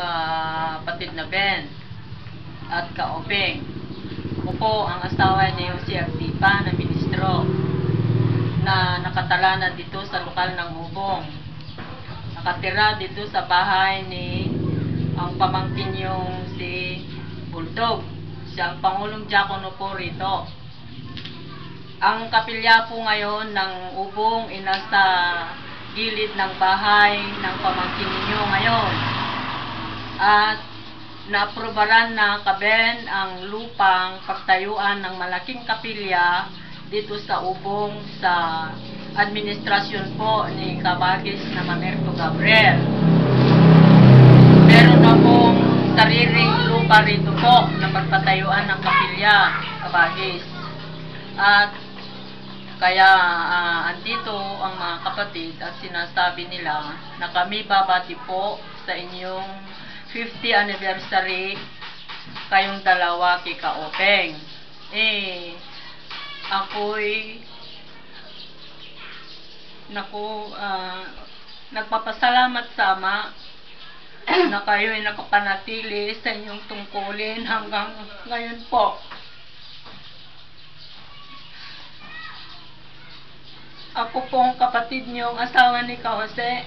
kapatid na Ben at kaopeng. Ako po ang asawa ni Jose Agtipa na ministro na nakatala na dito sa lokal ng Ubong. Nakatira dito sa bahay ni ang pamangkin yung si Bulldog. Siya ang Pangulong Diakono po rito. Ang kapilya po ngayon ng Ubong ay nasa gilid ng bahay ng pamangkin ninyo ngayon. At naaprobaran na kaben ang lupang pagtayuan ng malaking kapilya dito sa Ubong sa administrasyon po ni Kabagis na Mamerto Gabriel. Meron na pong sariling lupa rito po na pagpatayuan ng kapilya, Kabagis. At kaya andito ang mga kapatid at sinasabi nila na kami babati po sa inyong 50th anniversary kayong dalawa kay Kaopeng. Ako'y nagpapasalamat sa Ama na kayo'y nakapanatili sa inyong tungkulin hanggang ngayon po. Ako pong kapatid niyong asawa ni Ka Jose,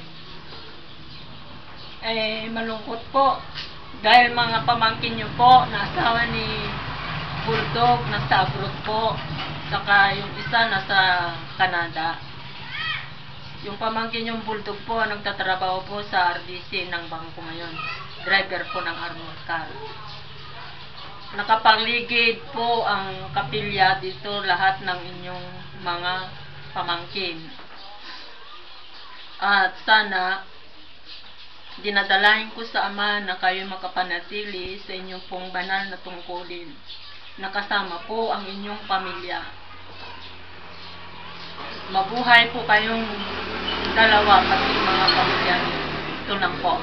malungkot po dahil mga pamangkin niyo po na asawa ni Bulldog nasa abroad po, saka yung isa nasa Canada. Yung pamangkin yung Bulldog po nagtatrabaho po sa RDC ng bangko ngayon, driver po ng armored car. Nakapaligid po ang kapilya dito lahat ng inyong mga pamangkin. At sana dinadalain ko sa Ama na kayo makapanatili sa inyong pong banal na tungkulin. Nakasama po ang inyong pamilya. Mabuhay po kayong dalawa pati mga pamilya. Ito lang po.